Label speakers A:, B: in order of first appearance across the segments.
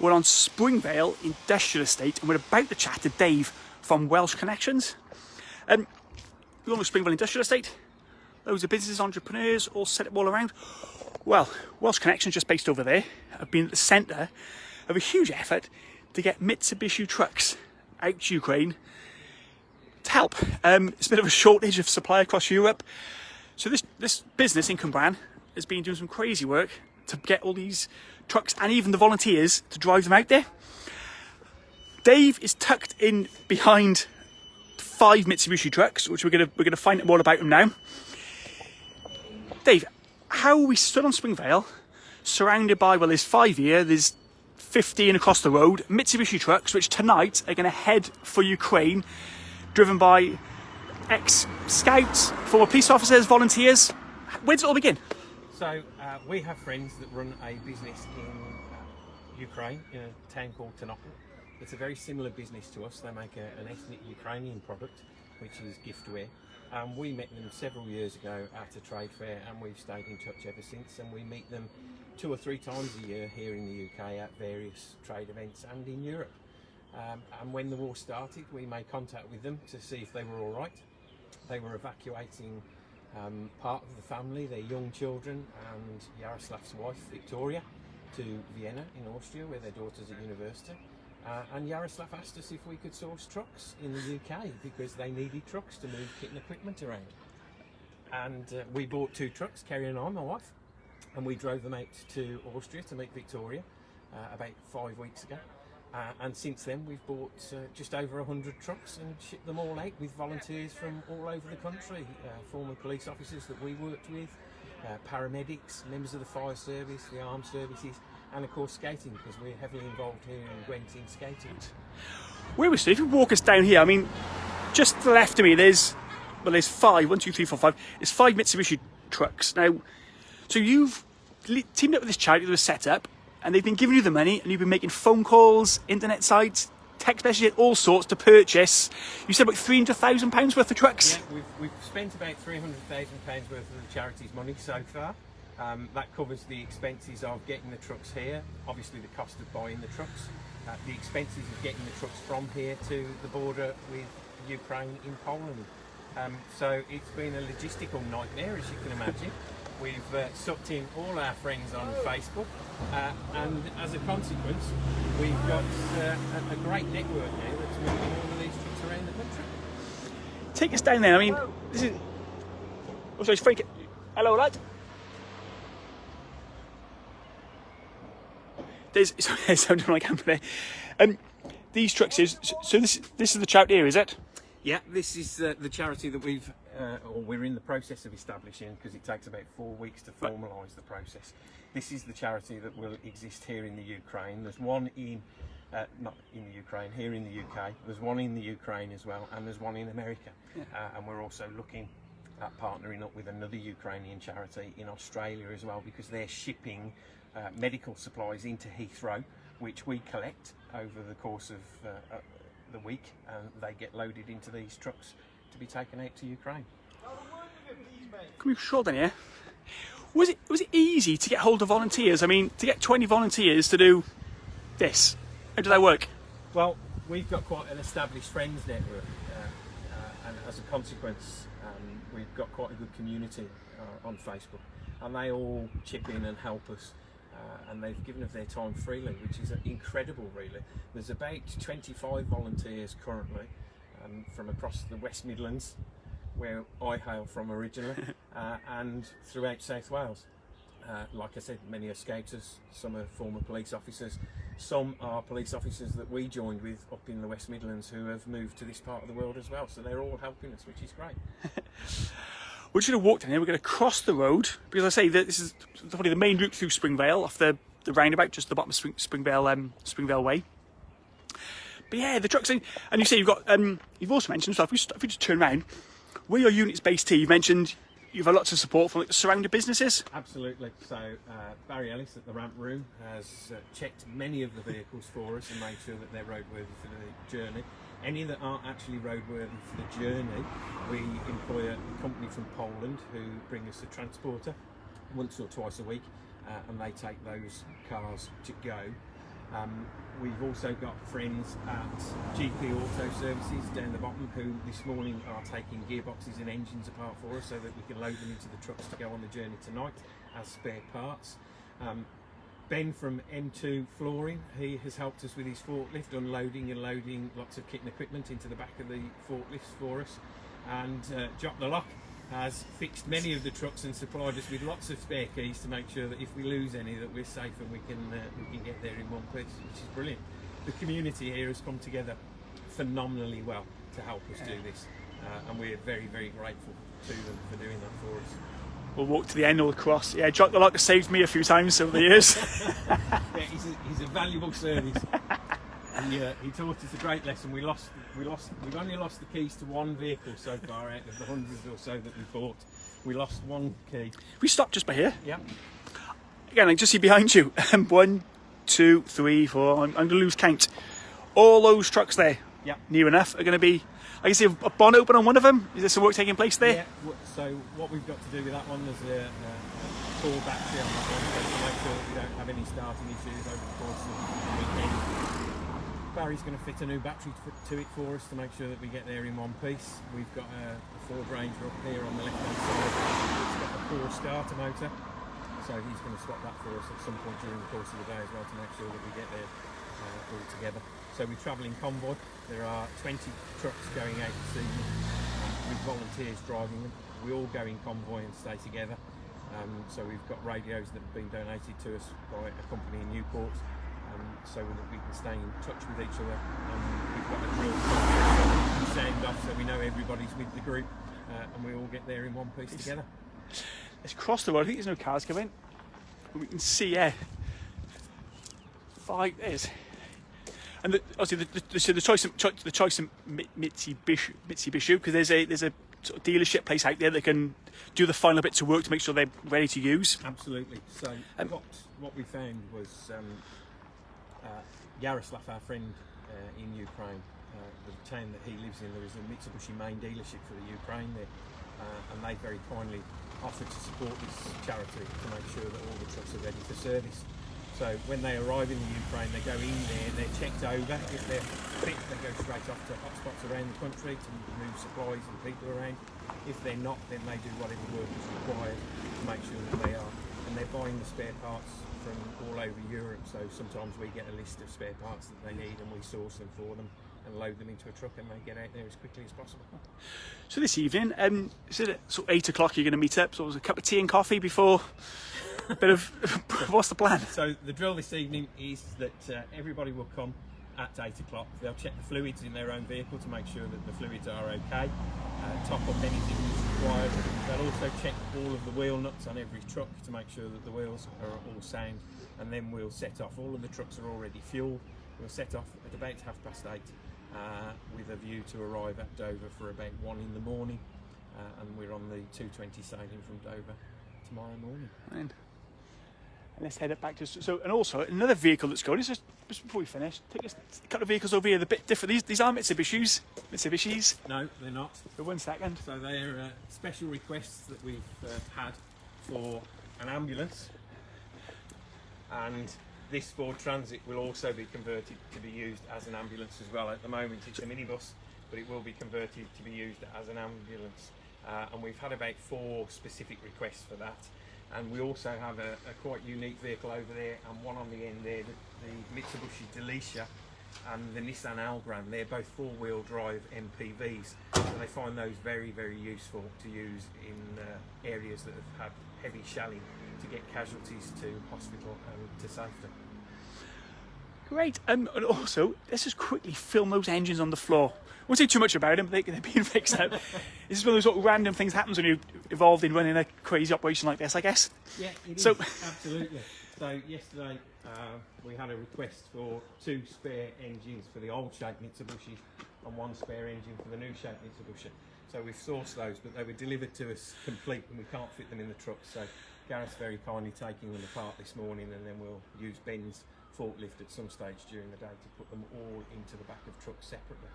A: We're on Springvale Industrial Estate and we're about to chat to Dave from Welsh Connections. We're on Springvale Industrial Estate. Loads of businesses, entrepreneurs, all set up all around. Well, Welsh Connections, just based over there, have been at the centre of a huge effort to get Mitsubishi trucks out to Ukraine to help. It's a bit of a shortage of supply across Europe. So this business in Cwmbran has been doing some crazy work to get all these trucks and even the volunteers to drive them out there. Dave is tucked in behind 5 Mitsubishi trucks, which we're gonna find out more about them now. Dave, how are we stood on Springvale, surrounded by, well, there's 5 here, there's 15 across the road, Mitsubishi trucks, which tonight are gonna head for Ukraine, driven by ex-scouts, former police officers, volunteers. Where does it all begin?
B: So we have friends that run a business in Ukraine, in a town called Ternopil. It's a very similar business to us. They make an ethnic Ukrainian product, which is giftware. We met them several years ago at a trade fair, and we've stayed in touch ever since. And we meet them 2 or 3 times a year here in the UK at various trade events and in Europe. And when the war started, we made contact with them to see if they were all right. They were evacuating part of the family, their young children and Yaroslav's wife Victoria, to Vienna in Austria, where their daughter's at university. And Yaroslav asked us if we could source trucks in the UK because they needed trucks to move kit and equipment around. And we bought 2 trucks, Kerry and I, my wife, and we drove them out to Austria to meet Victoria about 5 weeks ago. And since then we've bought just over 100 trucks and shipped them all out with volunteers from all over the country, former police officers that we worked with, paramedics, members of the fire service, the armed services, and of course skating, because we're heavily involved here in Gwent in skating.
A: Where we stood, if you walk us down here, I mean, just to the left of me, there's 5, 1, 2, 3, 4, 5, there's 5 Mitsubishi trucks. Now, so you've teamed up with this charity that was set up, and they've been giving you the money, and you've been making phone calls, internet sites, text messages, all sorts to purchase. You said about £300,000 worth of trucks?
B: Yeah, we've spent about £300,000 worth of the charity's money so far. That covers the expenses of getting the trucks here, obviously the cost of buying the trucks, the expenses of getting the trucks from here to the border with Ukraine in Poland. So it's been a logistical nightmare, as you can imagine. We've sucked in all our friends on Facebook, and as a consequence, we've got a great network now that's moving all of these trucks around the country.
A: Take us down there. I mean, this is. Oh, sorry, Frank. Hello, lad. There's something like camera there. These trucks is so. This is the charity here, is it?
B: Yeah, this is the charity that we're in the process of establishing, because it takes about 4 weeks to formalise the process. This is the charity that will exist here in the Ukraine. There's one in, not in the Ukraine, here in the UK. There's one in the Ukraine as well, and there's one in America. Yeah. And we're also looking at partnering up with another Ukrainian charity in Australia as well, because they're shipping medical supplies into Heathrow, which we collect over the course of the week, and they get loaded into these trucks to be taken out to Ukraine.
A: Can we short then, yeah? Was it easy to get hold of volunteers? I mean, to get 20 volunteers to do this, how did that work?
B: Well, we've got quite an established friends network, and as a consequence, we've got quite a good community on Facebook, and they all chip in and help us. And they've given of their time freely, which is incredible, really. There's about 25 volunteers currently from across the West Midlands, where I hail from originally, and throughout South Wales. Like I said, many are scouters, some are former police officers, some are police officers that we joined with up in the West Midlands who have moved to this part of the world as well. So they're all helping us, which is great.
A: We're just going to walk down here, we're going to cross the road, because I say that this is probably the main route through Springvale, off the roundabout, just the bottom of Springvale Way. But yeah, the trucks, and you say you've got, you've also mentioned, so if we just turn around, where your unit's based here, you mentioned you've had lots of support from like the surrounding businesses?
B: Absolutely. So Barry Ellis at the Ramp Room has checked many of the vehicles for us and made sure that they're roadworthy for the journey. Any that aren't actually roadworthy for the journey, we employ a company from Poland who bring us a transporter once or twice a week, and they take those cars to go. We've also got friends at GP Auto Services down the bottom who this morning are taking gearboxes and engines apart for us so that we can load them into the trucks to go on the journey tonight as spare parts. Ben from M2 Flooring, he has helped us with his forklift, unloading and loading lots of kit and equipment into the back of the forklifts for us. And Jock the Lock has fixed many of the trucks and supplied us with lots of spare keys to make sure that if we lose any that we're safe and we can get there in one piece, which is brilliant. The community here has come together phenomenally well to help us do this, and we're very, very grateful to them for doing that for us.
A: We'll walk to the end or across. Yeah, Jock the Lock has saved me a few times over the years.
B: Yeah, he's a valuable service. He taught us a great lesson. We've only lost the keys to one vehicle so far out of the hundreds or so that we bought. We lost one key.
A: We stopped just by here.
B: Yeah.
A: Again, I just see behind you. 1, 2, 3, 4. I'm going to lose count. All those trucks there,
B: Yeah.
A: near enough, are going to be. I can see a bonnet open on one of them. Is there some work taking place there?
B: Yeah. So what we've got to do with that one, there's a full battery on that one, so to make sure that we don't have any starting issues over the course of the weekend. Barry's going to fit a new battery to it for us to make sure that we get there in one piece. We've got a Ford Ranger up here on the left hand side. It's got a 4-starter motor, so he's going to swap that for us at some point during the course of the day as well to make sure that we get there all together. So we travel in convoy. There are 20 trucks going out this evening with volunteers driving them. We all go in convoy and stay together. So we've got radios that have been donated to us by a company in Newport, so that we can stay in touch with each other. We've got a drill process and sound off so we know everybody's with the group, and we all get there in one piece together.
A: Let's cross the road. I think there's no cars coming. We can see, yeah. There's. And obviously the choice of Mitsubishi, because there's a sort of dealership place out there that can do the final bits of work to make sure they're ready to use.
B: Absolutely. So what we found was Yaroslav, our friend in Ukraine, the town that he lives in, there is a Mitsubishi main dealership for the Ukraine there, and they very kindly offered to support this charity to make sure that all the trucks are ready for service. So when they arrive in the Ukraine, they go in there, they're checked over. If they're fit, they go straight off to hotspots around the country to move supplies and people around. If they're not, then they do whatever work is required to make sure that they are. And they're buying the spare parts from all over Europe, so sometimes we get a list of spare parts that they need and we source them for them and load them into a truck and they get out there as quickly as possible.
A: So this evening, is it sort of 8 o'clock you're going to meet up? So it was a cup of tea and coffee before a bit of, what's the plan?
B: So the drill this evening is that everybody will come at 8 o'clock. They'll check the fluids in their own vehicle to make sure that the fluids are okay, top up anything that's required. They'll also check all of the wheel nuts on every truck to make sure that the wheels are all sound, and then we'll set off. All of the trucks are already fueled. We'll set off at about 8:30 with a view to arrive at Dover for about 1 in the morning, and we're on the 2:20 sailing from Dover tomorrow morning.
A: And let's head it back to and also another vehicle that's going. Just before we finish, take a couple of vehicles over here. They're a bit different. These are Mitsubishis.
B: No, they're not.
A: For 1 second.
B: So they're special requests that we've had for an ambulance, and this Ford Transit will also be converted to be used as an ambulance as well. At the moment it's a minibus, but it will be converted to be used as an ambulance, and we've had about 4 specific requests for that. And we also have a quite unique vehicle over there, and one on the end there, the Mitsubishi Delicia and the Nissan Cwmbran. They're both 4-wheel drive MPVs, so they find those very, very useful to use in areas that have had heavy shelling to get casualties to hospital and to safety.
A: Great. And also, let's just quickly film those engines on the floor. I won't say too much about them, but they're being fixed out. This is one of those sort of random things that happens when you're involved in running a crazy operation like this, I guess.
B: Yeah, it is, absolutely. So yesterday we had a request for 2 spare engines for the old shape Mitsubishi and 1 spare engine for the new shape Mitsubishi. So we've sourced those, but they were delivered to us complete and we can't fit them in the truck. So Gareth's very kindly taking them apart this morning, and then we'll use Ben's forklift at some stage during the day to put them all into the back of trucks separately.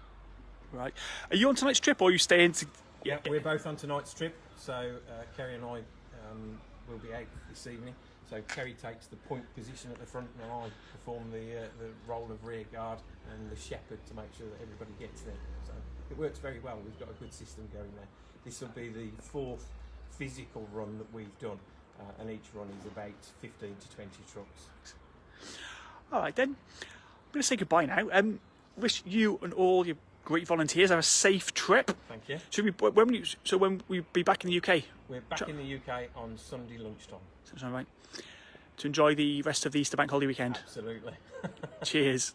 A: Right. Are you on tonight's trip, or are you staying to...
B: Yeah, we're both on tonight's trip, so Kerry and I will be out this evening. So Kerry takes the point position at the front, and I perform the role of rear guard and the shepherd to make sure that everybody gets there. So it works very well. We've got a good system going there. This will be the 4th physical run that we've done, and each run is about 15 to 20 trucks.
A: All right then, I'm going to say goodbye now. Wish you and all your great volunteers have a safe trip.
B: Thank you.
A: When we be back in the UK?
B: We're back in the UK on Sunday lunchtime.
A: Sounds all right. To enjoy the rest of the Easter Bank Holiday weekend.
B: Absolutely.
A: Cheers.